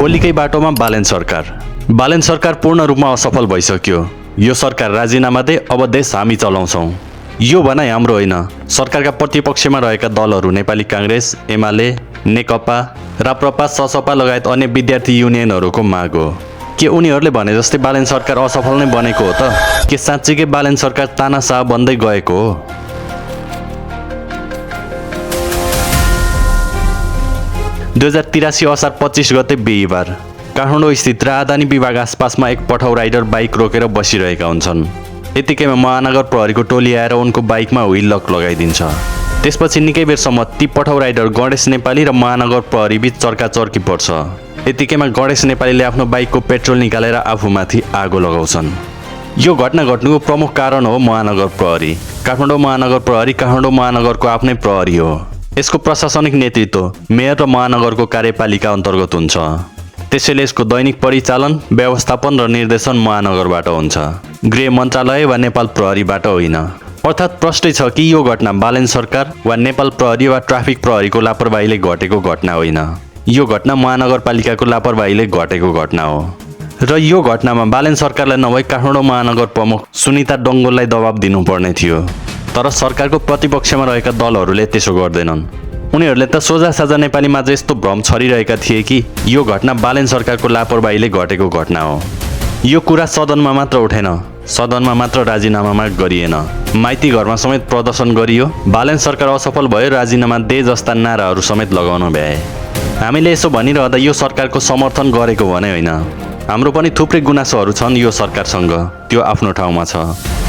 गोलीकै बाटोमा बालेन सरकार पूर्ण रूपमा असफल भइसक्यो। यो सरकार राजीनामा दे, अब देश हामी चलाउँछौँ। यो भनाइ हाम्रो होइन, सरकारका प्रतिपक्षमा रहेका दलहरू नेपाली काङ्ग्रेस, एमाले, नेकपा, राप्रपा, ससपा लगायत अन्य विद्यार्थी युनियनहरूको माग हो। के उनीहरूले भने जस्तै बालेन सरकार असफल नै बनेको हो त? के साँच्चीकै बालेन सरकार तानाशाह बन्दै गएको हो? 2083 असार 25 गते बिहिबार काठमाडौँ स्थित राजधानी विभाग आसपासमा एक पठाउ राइडर बाइक रोकेर बसिरहेका हुन्छन्। यतिकैमा महानगर प्रहरीको टोली आएर उनको बाइकमा व्हील लक लगाइदिन्छ। त्यसपछि निकै बेरसम्म ती पठाउ राइडर गणेश नेपाली र महानगर प्रहरी बीच चर्काचर्की पर्छ। यतिकैमा गणेश नेपालीले आफ्नो बाइकको पेट्रोल निकालेर आफूमाथि आगो लगाउँछन्। यो घटना घट्नुको प्रमुख कारण हो महानगर प्रहरी। काठमाडौँ महानगर प्रहरी काठमाडौँ महानगरको आफ्नै प्रहरी हो। यसको प्रशासनिक नेतृत्व मेयर र महानगरको कार्यपालिका अन्तर्गत हुन्छ। त्यसैले यसको दैनिक परिचालन, व्यवस्थापन र निर्देशन महानगरबाट हुन्छ, गृह मन्त्रालय वा नेपाल प्रहरीबाट होइन। अर्थात् प्रष्टै छ कि यो घटना बालेन सरकार वा नेपाल प्रहरी वा ट्राफिक प्रहरीको लापरवाहीले घटेको घटना होइन। यो घटना महानगरपालिकाको लापरवाहीले घटेको घटना हो। र यो घटनामा बालेन सरकारलाई नभई काठमाडौँ महानगर प्रमुख सुनिता डङ्गोललाई दबाब दिनुपर्ने थियो। तर सरकारको प्रतिपक्षमा रहेका दलहरूले त्यसो गर्दैनन्। उनीहरूले त सोझा साझा नेपालीमा यस्तो भ्रम छरिरहेका थिए कि यो घटना बालेन सरकारको लापरवाहीले घटेको घटना हो। यो कुरा सदनमा मात्र उठेन, सदनमा मात्र राजीनामा गरिएन, माइती घरमा समेत प्रदर्शन गरियो। बालेन सरकार असफल भयो, राजीनामा दे जस्ता नाराहरू समेत लगाउन भ्याए। हामीले यसो भनिरहँदा यो सरकारको समर्थन गरेको भने होइन। हाम्रो पनि थुप्रै गुनासोहरू छन् यो सरकारसँग, त्यो आफ्नो ठाउँमा छ।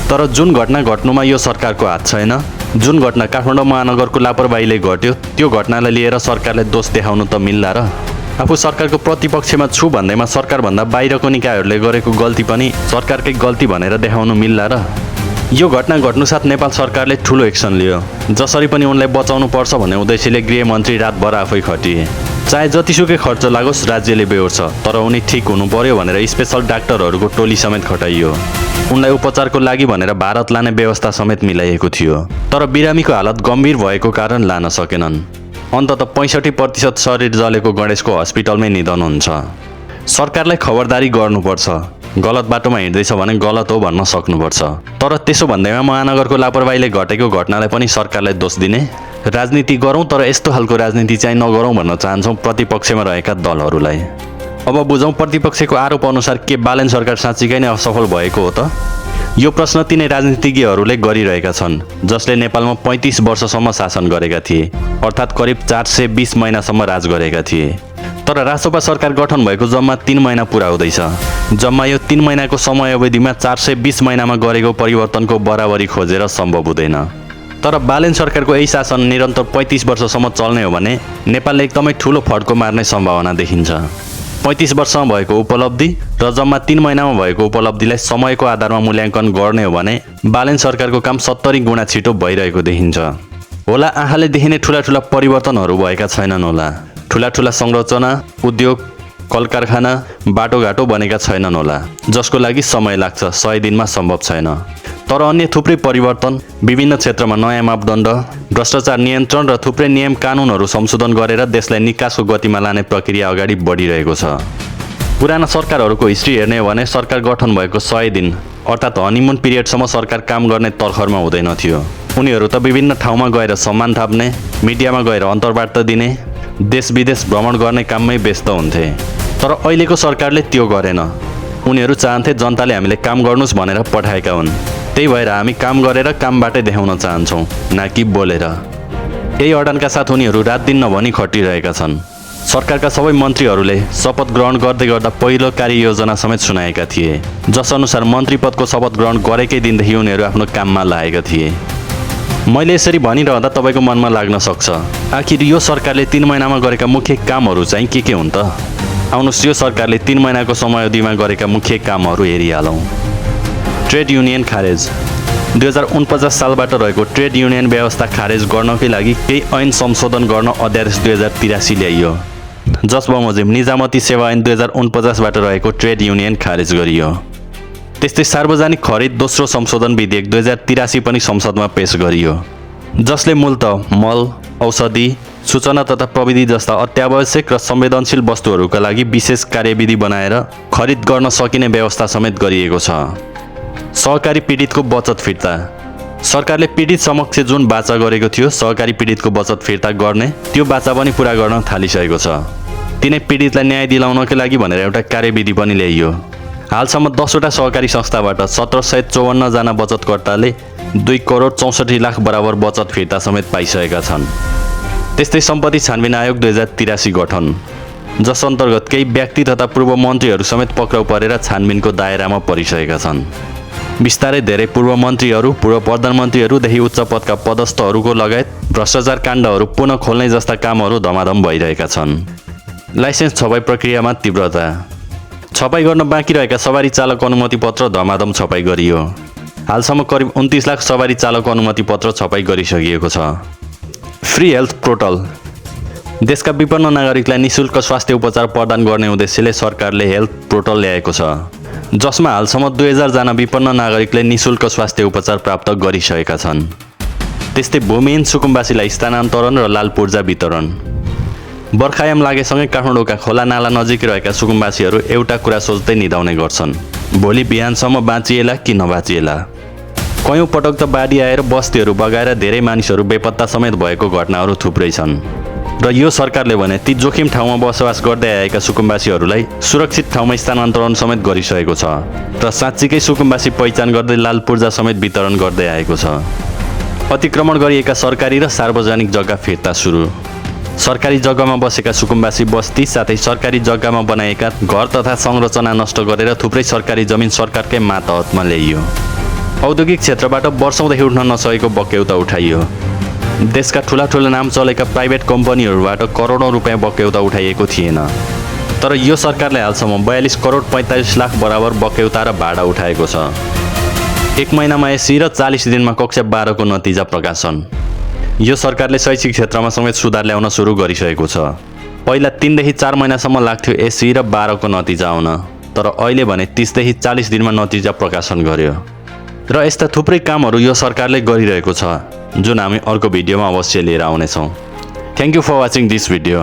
तर जुन घटना घट्नुमा यो सरकारको हात छैन, जुन घटना काठमाडौँ महानगरको लापरवाहीले घट्यो, त्यो घटनालाई लिएर सरकारले दोष देखाउनु त मिल्ला र? आफू सरकारको प्रतिपक्षमा छु भन्दैमा सरकारभन्दा बाहिरको निकायहरूले गरेको गल्ती पनि सरकारकै गल्ती भनेर देखाउनु मिल्ला र? यो घटना घट्नुसाथ नेपाल सरकारले ठुलो एक्सन लियो। जसरी पनि उनलाई बचाउनु पर्छ भन्ने उद्देश्यले गृहमन्त्री रातभर आफै खटिए। चाहे जतिसुकै खर्च लागोस् राज्यले बेहोर्छ, तर उनी ठिक हुनु पर्यो भनेर स्पेसल डाक्टरहरूको टोली समेत खटाइयो। उनलाई उपचारको लागि भनेर भारत लाने व्यवस्था समेत मिलाइएको थियो। तर बिरामीको हालत गम्भीर भएको कारण लान सकेनन्। अन्ततः 65% शरीर जलेको गणेशको हस्पिटलमै निधन हुन्छ। सरकारलाई खबरदारी गर्नुपर्छ, गलत बाटोमा हिँड्दैछ भने गलत हो भन्न सक्नुपर्छ। तर त्यसो भन्दैमा महानगरको लापरवाहीले घटेको घटनालाई पनि सरकारलाई दोष दिने? राजनीति गरौँ, तर यस्तो खालको राजनीति चाहिँ नगरौँ भन्न चाहन्छौँ प्रतिपक्षमा रहेका दलहरूलाई। अब बुझौँ प्रतिपक्षको आरोप अनुसार के बालेन सरकार साँच्चीकै नै असफल भएको हो त? यो प्रश्न तिनै राजनीतिज्ञहरूले गरिरहेका छन् जसले नेपालमा 35 वर्षसम्म शासन गरेका थिए, अर्थात् करिब 420 महिनासम्म राज गरेका थिए। तर रासोपा सरकार गठन भएको जम्मा 3 महिना पुरा हुँदैछ। जम्मा यो 3 महिनाको समय अवधिमा 420 महिनामा गरेको परिवर्तनको बराबरी खोजेर सम्भव हुँदैन। तर बालेन सरकारको यही शासन निरन्तर 35 वर्षसम्म चल्ने हो भने नेपालले एकदमै ठुलो फड्को मार्ने सम्भावना देखिन्छ। 35 वर्षमा भएको उपलब्धि र जम्मा 3 महिनामा भएको उपलब्धिलाई समयको आधारमा मूल्याङ्कन गर्ने हो भने बालेन सरकारको काम 70 गुणा छिटो भइरहेको देखिन्छ। होला आँखाले देखिने ठुला ठुला परिवर्तनहरू भएका छैनन् होला, ठुला ठुला संरचना, उद्योग, कलकारखाना, बाटोघाटो बनेका छैनन् होला, जसको लागि समय लाग्छ, 100 दिनमा सम्भव छैन। तर अन्य थुप्रै परिवर्तन, विभिन्न क्षेत्रमा नयाँ मापदण्ड, भ्रष्टाचार नियन्त्रण र थुप्रै नियम कानुनहरू संशोधन गरेर देशलाई निकासको गतिमा लाने प्रक्रिया अगाडि बढिरहेको छ। पुराना सरकारहरूको हिस्ट्री हेर्ने हो भने सरकार गठन भएको 100 दिन अर्थात् हनीमुन पिरियडसम्म सरकार काम गर्ने तर्खरमा हुँदैन थियो। उनीहरू त विभिन्न ठाउँमा गएर सम्मान थाप्ने, मिडियामा गएर अन्तर्वार्ता दिने, देश विदेश भ्रमण गर्ने काममै व्यस्त हुन्थे। तर अहिलेको सरकारले त्यो गरेन। उनीहरू चाहन्थे जनताले हामीले काम गर्नुस् भनेर पठाएका हुन्। त्यही भएर हामी काम गरेर कामबाटै देखाउन चाहन्छौँ, न कि बोलेर। यही अडानका साथ उनीहरू रात दिन नभनी खटिरहेका छन्। सरकारका सबै मन्त्रीहरूले शपथ ग्रहण गर्दै गर्दा पहिलो कार्ययोजना समेत सुनाएका थिए, जसअनुसार मन्त्री पदको शपथ ग्रहण गरेकै दिनदेखि उनीहरू आफ्नो काममा लागेका थिए। मैले यसरी भनिरहँदा तपाईँको मनमा लाग्न सक्छ, आखिर यो सरकारले 3 महिनामा गरेका मुख्य कामहरू चाहिँ के हुन् त? आउनुहोस् यो सरकारले 3 महिनाको समयावधिमा गरेका मुख्य कामहरू हेरिहालौँ। ट्रेड युनियन खारेज। 2049 सालबाट रहेको ट्रेड युनियन व्यवस्था खारेज गर्नकै लागि केही ऐन संशोधन गर्न अध्यादेश 2083 ल्याइयो, जस बमोजिम निजामती सेवा ऐन 2049बाट रहेको ट्रेड युनियन खारेज गरियो। त्यस्तै सार्वजनिक खरिद दोस्रो संशोधन विधेयक 2083 पनि संसदमा पेश गरियो, जसले मूलतः मल, औषधि, सूचना तथा प्रविधि जस्ता अत्यावश्यक र संवेदनशील वस्तुहरूका लागि विशेष कार्यविधि बनाएर खरिद गर्न सकिने व्यवस्था समेत गरिएको छ। सहकारी पीडितको बचत फिर्ता। सरकारले पीडित समक्ष जुन वाचा गरेको थियो सहकारी पीडितको बचत फिर्ता गर्ने, त्यो वाचा पनि पूरा गर्न थालिसकेको छ। तिनै पीडितलाई न्याय दिलाउनका लागि भनेर एउटा कार्यविधि पनि ल्याइयो। हालसम्म 10वटा सहकारी संस्थाबाट 1754 जना बचतकर्ताले 2,64,00,000 बराबर बचत फिर्ता समेत पाइसकेका छन्। त्यस्तै सम्पत्ति छानबिन आयोग 2083 गठन, जस अन्तर्गत केही व्यक्ति तथा पूर्व मन्त्रीहरू समेत पक्राउ परेर छानबिनको दायरामा परिसकेका छन्। बिस्तारै धेरै पूर्व मन्त्रीहरू, पूर्व प्रधानमन्त्रीहरूदेखि उच्च पदका पदस्थहरूको लगायत भ्रष्टाचार काण्डहरू पुनः खोल्ने जस्ता कामहरू धमाधम भइरहेका छन्। लाइसेन्स छपाई प्रक्रियामा तीव्रता। छपाई गर्न बाँकी रहेका सवारी चालक अनुमति पत्र धमाधम छपाई गरियो। हालसम्म करिब 29 लाख सवारी चालक अनुमति पत्र छपाई गरिसकिएको छ। Free health portal. देशका विपन्न नागरिकलाई निःशुल्क स्वास्थ्य उपचार प्रदान गर्ने उद्देश्यले सरकारले हेल्थ पोर्टल ल्याएको छ, जसमा हालसम्म 2000 जना विपन्न नागरिकले निःशुल्क स्वास्थ्य उपचार प्राप्त गरिसकेका छन्। त्यस्तै भूमिहीन सुकुम्बासीलाई स्थानान्तरण र लाल पूर्जा वितरण। बर्खायाम लागेसँगै काठमाडौँका खोला नाला नजिक रहेका सुकुम्बासीहरू एउटा कुरा सोच्दै निदाउने गर्छन्, भोलि बिहानसम्म बाँचिएला कि नबाँचिएला। कयौँ पटक त बाढी आएर बस्तीहरू बगाएर धेरै मानिसहरू बेपत्ता समेत भएको घटनाहरू थुप्रै छन् र यो सरकारले भने ती जोखिम ठाउँमा बसोबास गर्दै आएका सुकुम्बासीहरूलाई सुरक्षित ठाउँमा स्थानान्तरण समेत गरिसकेको छ र साँच्चीकै सुकुम्बासी पहिचान गर्दै लाल पूर्जा समेत वितरण गर्दै आएको छ। अतिक्रमण गरिएका सरकारी र सार्वजनिक जग्गा फिर्ता सुरु। सरकारी जग्गामा बसेका सुकुम्बासी बस्ती साथै सरकारी जग्गामा बनाएका घर तथा संरचना नष्ट गरेर थुप्रै सरकारी जमिन सरकारकै मातहतमा ल्याइयो। औद्योगिक क्षेत्रबाट वर्षौँदेखि उठ्न नसकेको बक्यौता उठाइयो। देशका ठुला नाम चलेका प्राइभेट कम्पनीहरूबाट करोडौँ रुपियाँ बक्यौता उठाइएको थिएन, तर यो सरकारले हालसम्म 42 करोड 45 लाख बराबर बक्यौता र भाडा उठाएको छ। 1 महिनामा एससी र 40 दिनमा कक्षा 12 को नतिजा प्रकाशन। यो सरकारले शैक्षिक क्षेत्रमा समेत सुधार ल्याउन सुरु गरिसकेको छ। पहिला 3 देखि 4 महिनासम्म लाग्थ्यो एससी र 12 को नतिजा आउन, तर अहिले भने 30 देखि 40 दिनमा नतिजा प्रकाशन गर्यो। र यस्ता थुप्रै कामहरू यो सरकारले गरिरहेको छ, जुन हामी अर्को भिडियोमा अवश्य लिएर आउनेछौँ। Thank you for watching this video.